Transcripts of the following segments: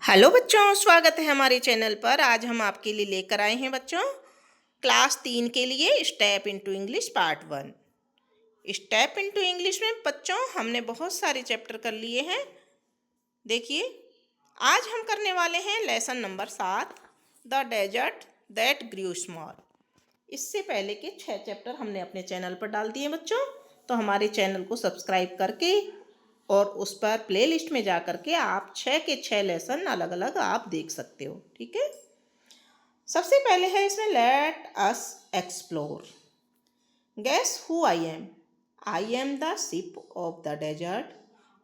Hello बच्चों, स्वागत है हमारे चैनल पर। आज हम आपके लिए लेकर आए हैं बच्चों क्लास 3 के लिए step into English part 1। Step into English में बच्चों हमने बहुत सारे चैप्टर कर लिए हैं। देखिए, आज हम करने वाले हैं lesson number 7, the desert that grew small. इससे पहले के 6 चैप्टर हमने अपने चैनल पर डाल दिए बच्चों, तो हमारे चैनल को सब्सक्राइब करके और उस पर प्लेलिस्ट में जा करके आप 6 के 6 लेसन अलग अलग आप देख सकते हो। ठीक है, सबसे पहले है इसमें let us explore. Guess who I am the ship of the desert.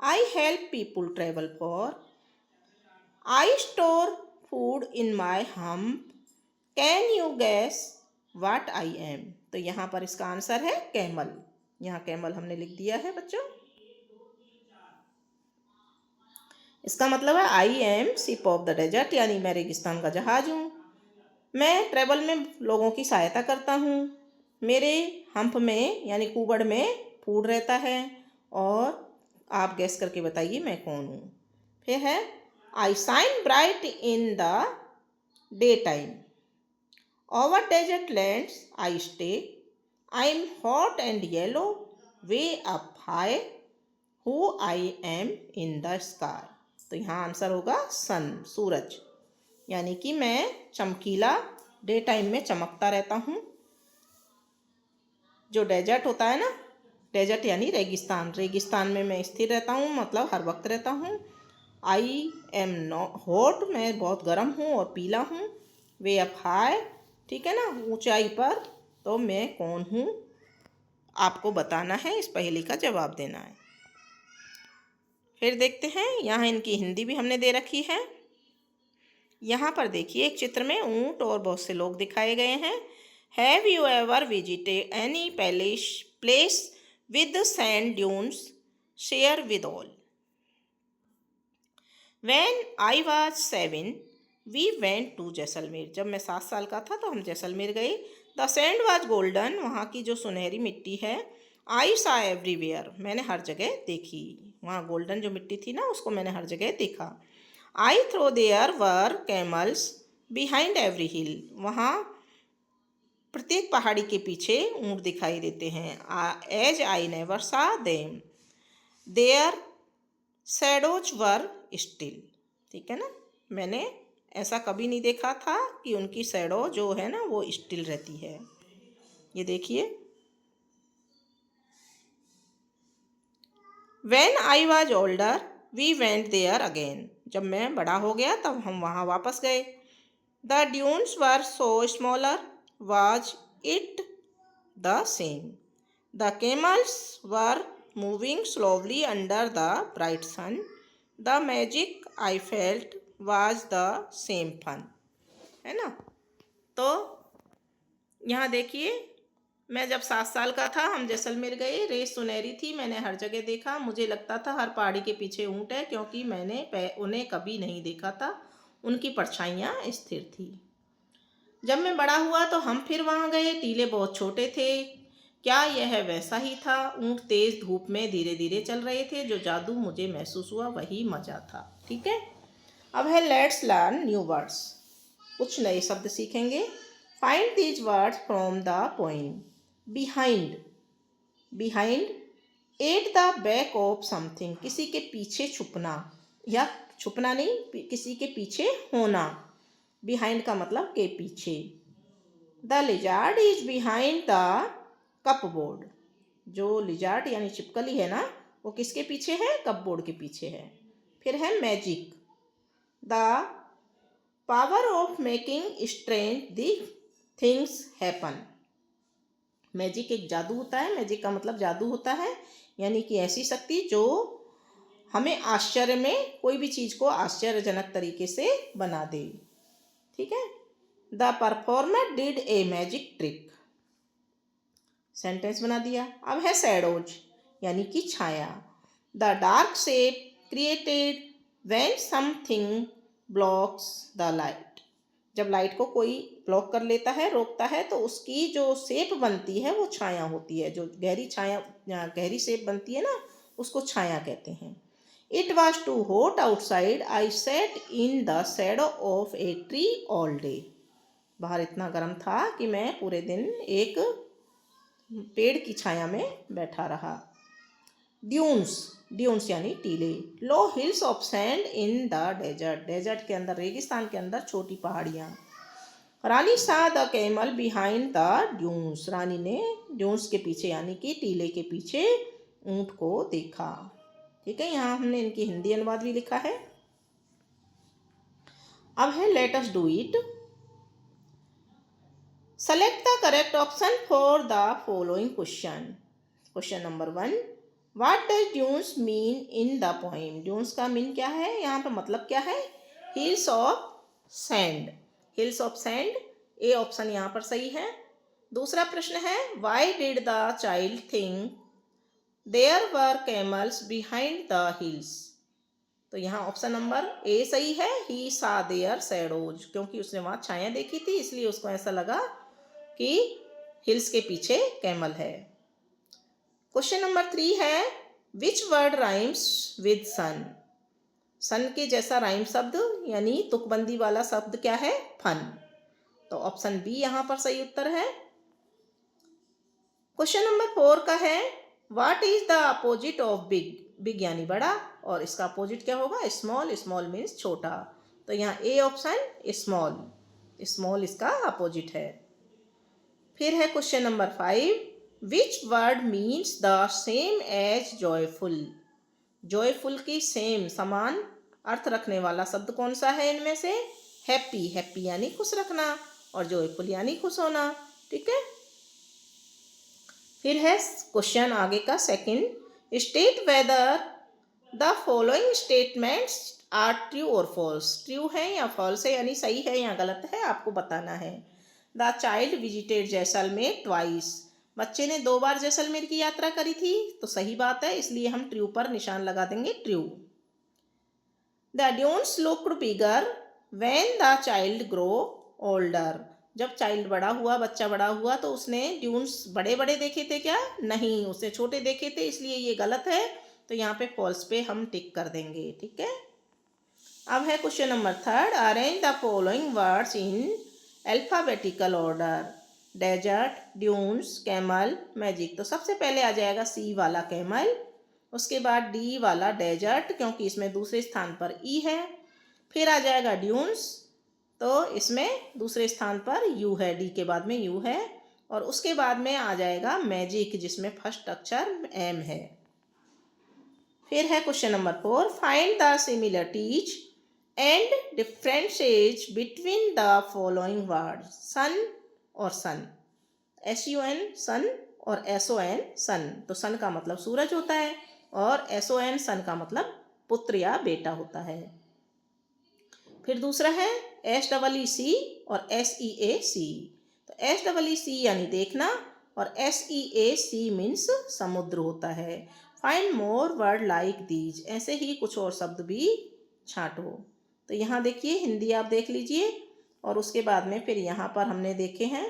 I help people travel far. I store food in my hump. Can you guess what I am. तो यहाँ पर इसका आंसर है कैमल। यहाँ camel हमने लिख दिया है बच्चों। इसका मतलब है I am ship of the desert, यानी मैं रेगिस्तान का जहाज हूँ। मैं ट्रेवल में लोगों की सहायता करता हूँ। मेरे हम्प में यानी कुबड़ में फूड रहता है। और आप गैस करके बताइए मैं कौन हूँ। फिर है I shine bright in the day time. Over desert lands I stay. I am hot and yellow way up high. Who I am in the sky. तो यहाँ आंसर होगा सन, सूरज, यानी कि मैं चमकीला डे टाइम में चमकता रहता हूँ। जो डेजर्ट होता है ना, डेजर्ट यानी रेगिस्तान, रेगिस्तान में मैं स्थिर रहता हूँ, मतलब हर वक्त रहता हूँ। आई एम नो हॉट, मैं बहुत गर्म हूँ और पीला हूँ। वे अप हाई, ठीक है ना, ऊंचाई पर। तो मैं कौन हूँ आपको बताना है, इस पहेली का जवाब देना है। फिर देखते हैं, यहाँ इनकी हिंदी भी हमने दे रखी है। यहाँ पर देखिए, एक चित्र में ऊंट और बहुत से लोग दिखाए गए हैं। Have you ever visited any place with sand dunes? Share with all. When I was 7 we went to Jaisalmer. जब मैं 7 साल का था तो हम जैसलमेर गए। द सैंड वाज गोल्डन, वहाँ की जो सुनहरी मिट्टी है। आई सा एवरीवेयर, मैंने हर जगह देखी। वहाँ गोल्डन जो मिट्टी थी ना, उसको मैंने हर जगह देखा। I thought there were camels behind every hill, वहाँ प्रत्येक पहाड़ी के पीछे ऊँट दिखाई देते हैं। As I never saw them there shadows were still. ठीक है ना, मैंने ऐसा कभी नहीं देखा था कि उनकी शैडो जो है ना वो स्टिल रहती है। ये देखिए, when I was older we went there again. जब मैं बड़ा हो गया तब हम वहाँ वापस गए। The dunes were so smaller was it the same. The camels were moving slowly under the bright sun. The magic I felt was the same fun. है ना, तो यहाँ देखिए, मैं जब 7 साल का था हम जैसलमेर गए। रेस सुनहरी थी, मैंने हर जगह देखा। मुझे लगता था हर पहाड़ी के पीछे ऊँट है, क्योंकि मैंने उन्हें कभी नहीं देखा था। उनकी परछाइयाँ स्थिर थी। जब मैं बड़ा हुआ तो हम फिर वहाँ गए। टीले बहुत छोटे थे। क्या यह वैसा ही था? ऊँट तेज धूप में धीरे धीरे चल रहे थे। जो जादू मुझे महसूस हुआ वही मज़ा था। ठीक है, अब है लेट्स लर्न न्यू वर्ड्स। कुछ नए शब्द सीखेंगे। Find these words from the poem. Behind, behind at the back of something, किसी के पीछे छुपना, या छुपना नहीं, किसी के पीछे होना। बिहाइंड का मतलब के पीछे। The lizard is behind the cupboard. जो लिजार्ड यानी छिपकली है ना, वो किसके पीछे है? कपबोर्ड के पीछे है। फिर है magic, the power of making strange the things happen. Magic एक जादू होता है। मैजिक का मतलब जादू होता है, यानी कि ऐसी शक्ति जो हमें आश्चर्य में, कोई भी चीज़ को आश्चर्यजनक तरीके से बना दे। ठीक है, the performer did a magic trick. Sentence बना दिया। अब है शैडोज, यानी कि छाया। The dark shape created when something blocks the light. जब लाइट को कोई ब्लॉक कर लेता है, रोकता है, तो उसकी जो शेप बनती है वो छाया होती है। जो गहरी छाया, गहरी शेप बनती है ना, उसको छाया कहते हैं। It was too hot outside. I sat in the shadow of a tree all day. बाहर इतना गर्म था कि मैं पूरे दिन एक पेड़ की छाया में बैठा रहा। ड्यून्स, ड्यून्स यानी टीले। Low hills of sand in the desert, desert के अंदर, रेगिस्तान के अंदर छोटी पहाड़ियाँ। Rani saw the camel behind the dunes, Rani ने ड्यून्स के पीछे यानी कि टीले के पीछे ऊँट को देखा। ठीक है, यहाँ हमने इनकी हिंदी अनुवाद भी लिखा है। अब है let us do it. Select the correct option for the following question. Question number 1, what does dunes mean in the poem. Dunes का मीन क्या है, यहाँ पर मतलब क्या है? Hills of sand, hills of sand, A option यहाँ पर सही है। दूसरा प्रश्न है, why did the child think there were camels behind the hills. तो यहाँ ऑप्शन नंबर ए सही है, ही सा देयर शैडोज, क्योंकि उसने वहाँ छाया देखी थी इसलिए उसको ऐसा लगा कि हिल्स के पीछे कैमल है। क्वेश्चन नंबर 3 है, विच वर्ड राइम्स विद सन। सन के जैसा राइम शब्द यानी तुकबंदी वाला शब्द क्या है? फन। तो ऑप्शन बी यहाँ पर सही उत्तर है। क्वेश्चन नंबर 4 का है, what is the opposite of big. Big यानी बड़ा और इसका अपोजिट क्या होगा? स्मॉल, स्मॉल मीन्स छोटा। तो यहाँ ए ऑप्शन स्मॉल, स्मॉल इसका अपोजिट है। फिर है question number 5, which word means the same as joyful. Joyful की सेम, समान अर्थ रखने वाला शब्द कौन सा है इनमें से? हैप्पी, हैप्पी यानी खुश रखना और जॉयफुल यानी खुश होना। ठीक है, फिर है क्वेश्चन आगे का second, state whether the following statements are true और फॉल्स। ट्रू है या फॉल्स है यानी सही है या गलत है, आपको बताना है। The child visited Jaisalmer twice. बच्चे ने 2 बार जैसलमेर की यात्रा करी थी, तो सही बात है, इसलिए हम ट्रू पर निशान लगा देंगे, true. The dunes looked bigger when the child grow older. जब चाइल्ड बड़ा हुआ, बच्चा बड़ा हुआ, तो उसने ड्यून्स बड़े बड़े देखे थे क्या? नहीं, उसने छोटे देखे थे, इसलिए ये गलत है। तो यहाँ पे फॉल्स पे हम टिक कर देंगे। ठीक है, अब है question number 3, arrange the following words in alphabetical order. Desert, dunes, camel, magic. तो सबसे पहले आ जाएगा सी वाला कैमल, उसके बाद डी वाला डेजर्ट, क्योंकि इसमें दूसरे स्थान पर ई है। फिर आ जाएगा ड्यून्स, तो इसमें दूसरे स्थान पर यू है, डी के बाद में यू है। और उसके बाद में आ जाएगा मैजिक, जिसमें फर्स्ट अक्षर एम है। फिर है question number 4, find the similarities and differences between the following word. Sun और सन, SUN सन और SON सन। तो सन का मतलब सूरज होता है और SON सन का मतलब पुत्र या बेटा होता है। फिर दूसरा है SEEC और SEAC। तो SEEC यानी देखना और SEAC मीन्स समुद्र होता है। Find more word like these, ऐसे ही कुछ और शब्द भी छांटो। तो यहाँ देखिए, हिंदी आप देख लीजिए और उसके बाद में फिर यहाँ पर हमने देखे हैं,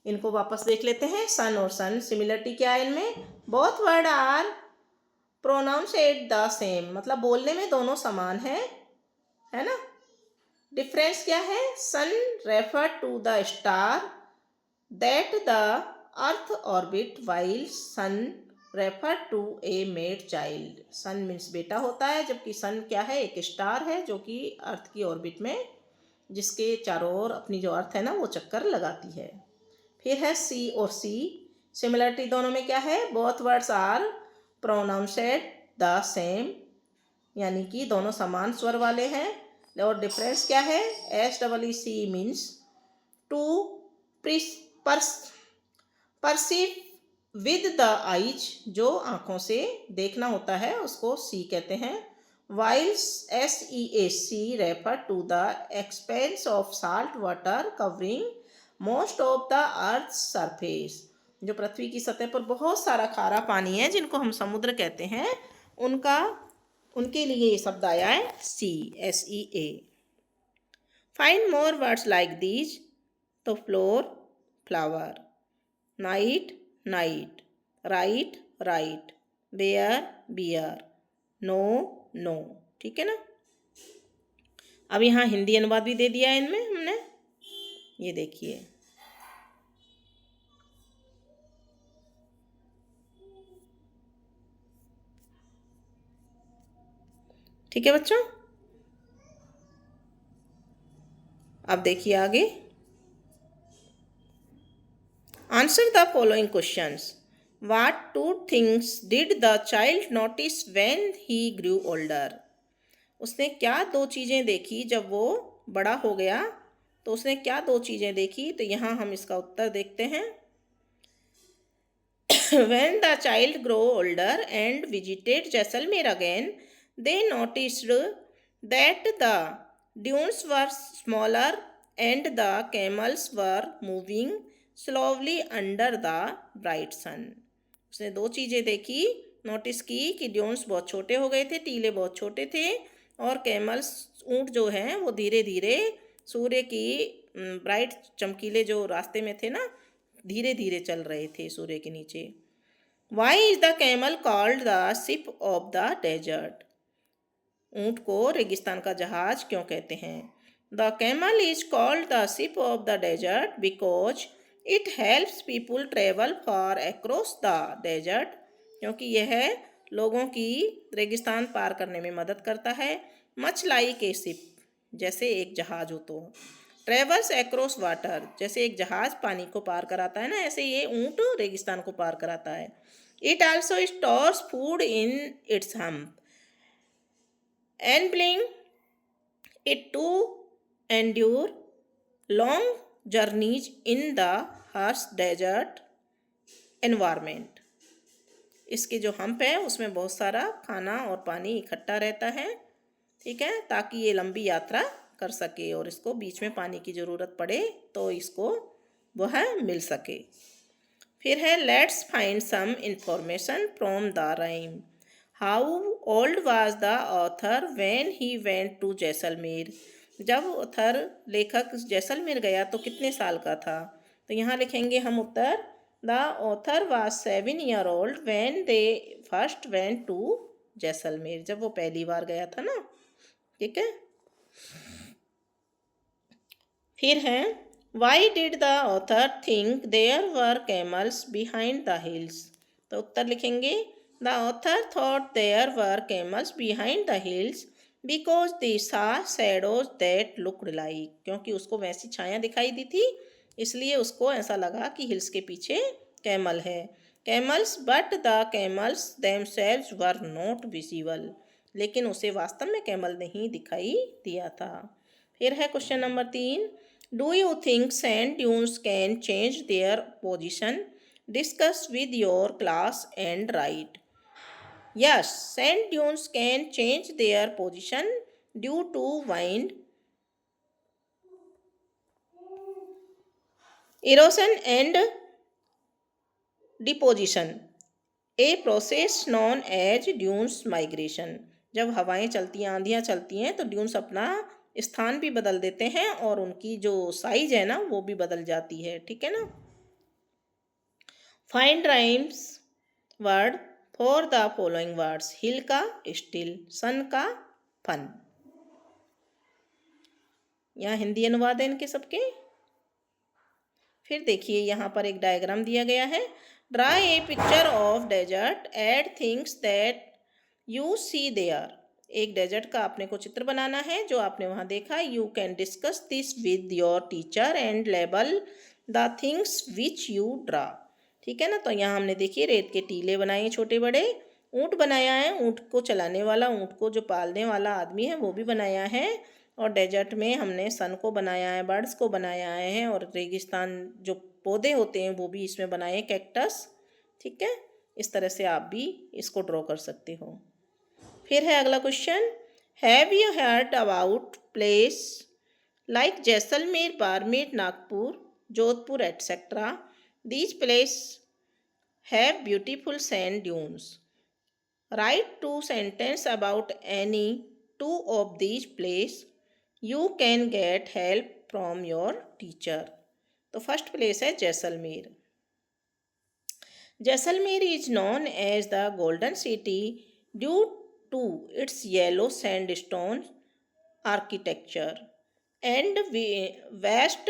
इनको वापस देख लेते हैं। सन और सन, सिमिलरिटी क्या है इनमें? Both word are pronounced the same, मतलब बोलने में दोनों समान है ना। डिफरेंस क्या है? Sun refer to the star that the earth orbit, while son refer to a male child. Son means बेटा होता है, जबकि सन क्या है? एक स्टार है जो कि अर्थ की ऑर्बिट में, जिसके चारों ओर अपनी जो अर्थ है ना वो चक्कर लगाती है। फिर है सी और सी, सिमिलरिटी दोनों में क्या है? Both words are pronounced the same, यानी कि दोनों समान स्वर वाले हैं। और डिफरेंस क्या है? SEEC means to perceive with the eyes, जो आँखों से देखना होता है उसको सी कहते हैं। While SEAC refer to the expanse of salt water covering most of the earth surface. जो पृथ्वी की सतह पर बहुत सारा खारा पानी है, जिनको हम समुद्र कहते हैं, उनके लिए ये शब्द आया है SEA। Find more words like these. तो flour, flower, night, knight, write, right, bare, bear, no, know. ठीक है ना। अब यहाँ हिंदी अनुवाद भी दे दिया है इनमें हमने, ये देखिए। ठीक है बच्चों, अब देखिए आगे। Answer the following questions. What two things did the child notice when he grew older? उसने क्या दो चीज़ें देखी जब वो बड़ा हो गया, तो उसने क्या दो चीज़ें देखी, तो यहाँ हम इसका उत्तर देखते हैं। When the child grew older and visited Jaisalmer again, they noticed that the dunes were smaller and the camels were moving slowly under the bright sun. उसने दो चीज़ें देखी, नोटिस की कि ड्यून्स बहुत छोटे हो गए थे, टीले बहुत छोटे थे, और कैमल्स ऊँट जो हैं वो धीरे धीरे सूर्य की ब्राइट चमकीले जो रास्ते में थे ना, धीरे धीरे चल रहे थे सूर्य के नीचे। Why is the camel called the ship of the desert? ऊँट को रेगिस्तान का जहाज क्यों कहते हैं? The camel is called the ship of the desert because it helps people travel far across the desert. क्योंकि यह लोगों की रेगिस्तान पार करने में मदद करता है। Much like a ship, जैसे एक जहाज हो तो। Travels across water, जैसे एक जहाज पानी को पार कराता है ना, ऐसे ये ऊँट रेगिस्तान को पार कराता है। It also stores food in its hump, enabling it to endure long journeys in the harsh desert environment. इसके जो हम्प है उसमें बहुत सारा खाना और पानी इकट्ठा रहता है, ठीक है, ताकि ये लंबी यात्रा कर सके और इसको बीच में पानी की ज़रूरत पड़े तो इसको वह मिल सके। फिर है let's find some information from the rhyme. How old was the author when he went to Jaisalmer. जब ऑथर लेखक जैसलमेर गया तो कितने साल का था, तो यहाँ लिखेंगे हम उत्तर। The author was 7 years old when they first went to Jaisalmer, जब वो पहली बार गया था ना। ठीक है। फिर है why did the author think there were camels behind the hills, तो उत्तर लिखेंगे the author thought there were camels behind the hills because they saw shadows that looked like, क्योंकि उसको वैसी छाया दिखाई दी थी इसलिए उसको ऐसा लगा कि हिल्स के पीछे कैमल है। Camels but the camels themselves were not visible, लेकिन उसे वास्तव में कैमल नहीं दिखाई दिया था। फिर है question number 3। Do you think sand dunes can change their position? Discuss with your class and write. Yes, sand dunes can change their position due to wind, erosion and deposition, a process known as dunes migration. जब हवाएं चलती हैं, आंधियाँ चलती हैं, तो dunes अपना स्थान भी बदल देते हैं और उनकी जो साइज है ना वो भी बदल जाती है। ठीक है ना। Find rhymes word for the following words. Hill का स्टिल, सन का फन। यहाँ हिंदी अनुवाद है इनके सबके। फिर देखिए यहाँ पर एक डायग्राम दिया गया है। Draw a picture of desert, add things that you see there. एक डेजर्ट का आपने को चित्र बनाना है जो आपने वहाँ देखा। You can discuss this with your teacher and label the things which you draw. ठीक है ना। तो यहाँ हमने देखिए रेत के टीले बनाए छोटे बड़े, ऊँट बनाया है, ऊँट को चलाने वाला, ऊँट को जो पालने वाला आदमी है वो भी बनाया है, और डेजर्ट में हमने सन को बनाया है, बर्ड्स को बनाया है, और रेगिस्तान जो पौधे होते हैं वो भी इसमें बनाए, कैक्टस। ठीक है। इस तरह से आप भी इसको ड्रॉ कर सकते हो। फिर है अगला question. Have you heard about place like Jaisalmer, Barmer, Nagpur, Jodhpur etcetera? These place have beautiful sand dunes. Right 2 sentences about any 2 of these places. You can get help from your teacher. तो फर्स्ट प्लेस है Jaisalmer. Jaisalmer is known as the golden city due to its yellow sandstone architecture and vast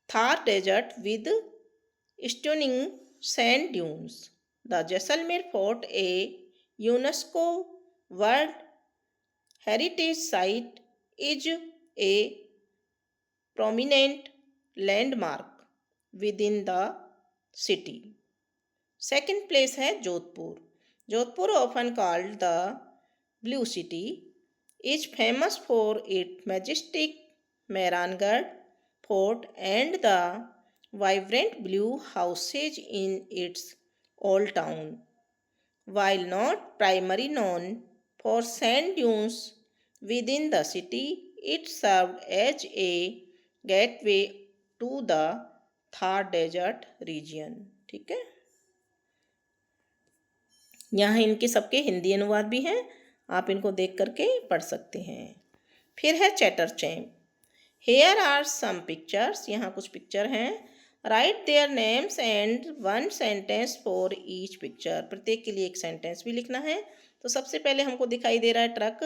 Thar desert with stunning sand dunes. The Jaisalmer Fort, a UNESCO World Heritage Site, is a prominent landmark within the city. Second place है Jodhpur. Jodhpur, often called the Blue City, is famous for its majestic Mehrangarh Fort and the vibrant blue houses in its old town. While not primarily known for sand dunes within the city, it served as a gateway to the Thar Desert region. ठीक है, यहाँ इनके सबके हिंदी अनुवाद भी हैं, आप इनको देख करके पढ़ सकते हैं. फिर है chatter champ. Here are some pictures, यहाँ कुछ पिक्चर हैं. Write their names and one sentence for each picture, प्रत्येक के लिए एक सेंटेंस भी लिखना है. तो सबसे पहले हमको दिखाई दे रहा है truck.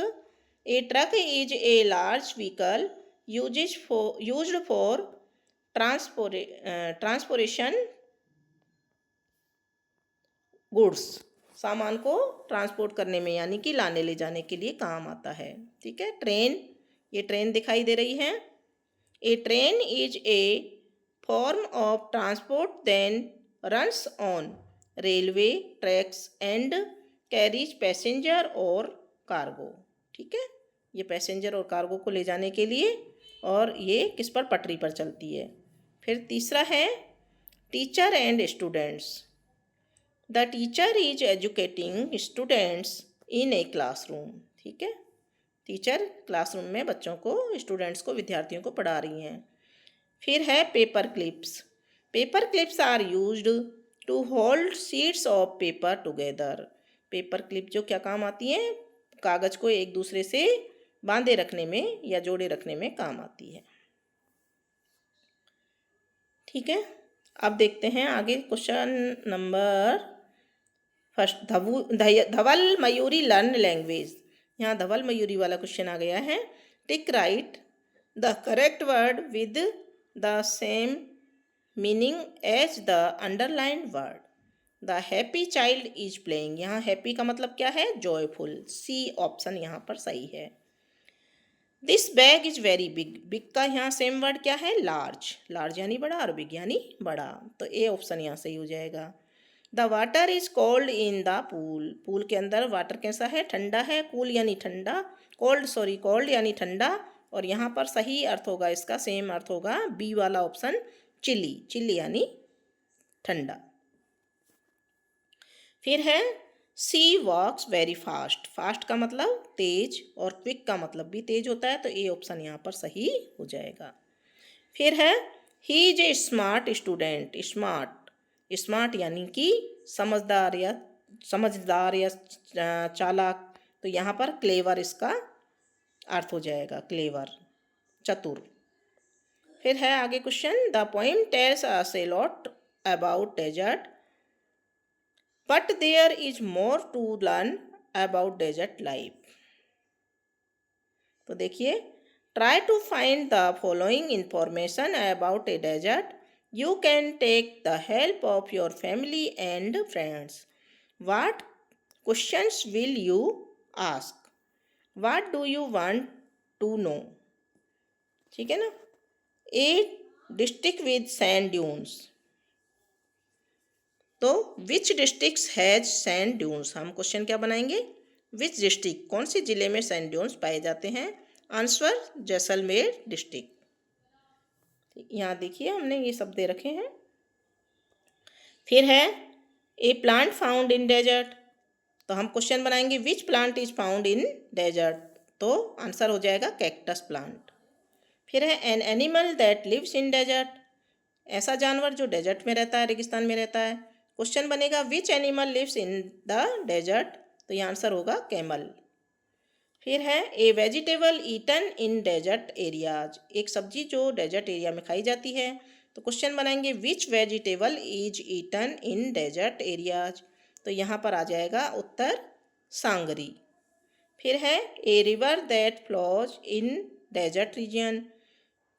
A truck is a large vehicle used for transportation goods, सामान को ट्रांसपोर्ट करने में यानी कि लाने ले जाने के लिए काम आता है. ठीक है. ट्रेन, ये ट्रेन दिखाई दे रही है. A train is a form of transport then runs on railway tracks and carries passenger और कार्गो. ठीक है, ये पैसेंजर और कार्गो को ले जाने के लिए, और ये किस पर, पटरी पर चलती है. फिर तीसरा है teacher and students. The teacher is educating students in a classroom. ठीक है, टीचर क्लासरूम में बच्चों को, स्टूडेंट्स को, विद्यार्थियों को पढ़ा रही हैं. फिर है paper clips. Paper clips are used to hold sheets of paper together. Paper clip जो क्या काम आती हैं, कागज को एक दूसरे से बांधे रखने में या जोड़े रखने में काम आती है. ठीक है, अब देखते हैं आगे question number first. Dhaval Mayuri learn language. यहाँ धवल मयूरी वाला क्वेश्चन आ गया है. Tick right the correct word with the same meaning as the underlined word. The happy child is playing. यहाँ हैप्पी का मतलब क्या है, जॉयफुल. सी ऑप्शन यहाँ पर सही है. This bag is very big. Big का यहाँ सेम वर्ड क्या है, लार्ज. लार्ज यानी बड़ा और बिग यानी बड़ा, तो ए ऑप्शन यहाँ सही हो जाएगा. The water is cold in the pool. Pool के अंदर वाटर कैसा है, ठंडा है. कूल यानी ठंडा, कोल्ड यानी ठंडा, और यहाँ पर सही अर्थ होगा इसका, सेम अर्थ होगा बी वाला ऑप्शन, चिली. चिली यानी ठंडा. फिर है सी वॉक्स वेरी फास्ट. फास्ट का मतलब तेज, और क्विक का मतलब भी तेज होता है, तो ए ऑप्शन यहाँ पर सही हो जाएगा. फिर है he is a smart student. Smart यानी कि समझदार या चालाक, तो यहाँ पर क्लेवर इसका अर्थ हो जाएगा, क्लेवर, चतुर. फिर है आगे question. The poem tells us a lot about desert but there is more to learn about desert life. तो देखिए, try to find the following information about a desert. You can take the help of your family and friends. What questions will you ask? What do you want to know? ठीक है ना. A district with sand dunes. तो which districts has sand dunes? हम question क्या बनाएंगे, which district, कौन से जिले में sand dunes पाए जाते हैं. Answer Jaisalmer district. यहाँ देखिए हमने ये सब दे रखे हैं. फिर है a plant found in desert. तो हम क्वेश्चन बनाएंगे which plant is found in desert, तो आंसर हो जाएगा कैक्टस प्लांट. फिर है an animal that lives in desert. ऐसा जानवर जो डेजर्ट में रहता है, रेगिस्तान में रहता है. क्वेश्चन बनेगा which animal lives in the desert, तो ये आंसर होगा कैमल. फिर है a vegetable eaten in desert areas. एक सब्जी जो डेजर्ट एरिया में खाई जाती है. तो क्वेश्चन बनाएंगे which vegetable is eaten in desert areas, तो यहाँ पर आ जाएगा उत्तर सांगरी। फिर है a river that flows in desert region.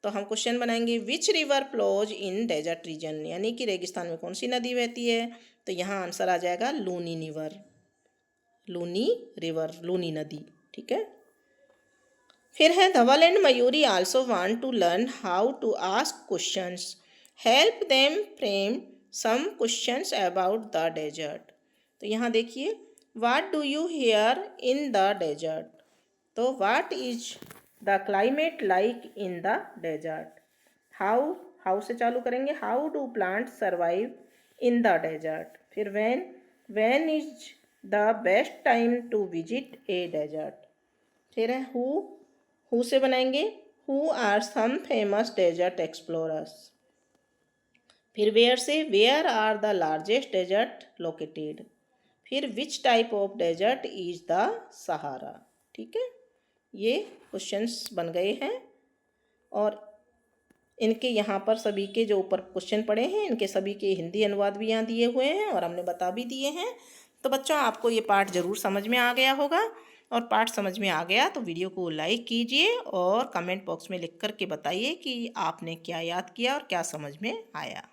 तो हम क्वेश्चन बनाएंगे which river flows in desert region, यानी कि रेगिस्तान में कौन सी नदी बहती है। तो यहाँ आंसर आ जाएगा लूनी रिवर, लूनी रिवर, लूनी नदी। ठीक है। फिर है Dhaval and Mayuri also want to learn how to ask questions, help them frame some questions about the desert. तो यहाँ देखिए what do you hear in the desert. तो what is the climate like in the desert. How से चालू करेंगे, how do plant survive in the desert. फिर when is the best time to visit a desert. फिर है who से बनाएंगे, who are some famous desert explorers. फिर where से, where are the largest desert located. फिर which type of desert is the Sahara. ठीक है, ये क्वेश्चंस बन गए हैं और इनके यहाँ पर सभी के जो ऊपर क्वेश्चन पड़े हैं इनके सभी के हिंदी अनुवाद भी यहाँ दिए हुए हैं और हमने बता भी दिए हैं। तो बच्चों आपको ये पाठ ज़रूर समझ में आ गया होगा, और पाठ समझ में आ गया तो वीडियो को लाइक कीजिए और कमेंट बॉक्स में लिख कर के बताइए कि आपने क्या याद किया और क्या समझ में आया।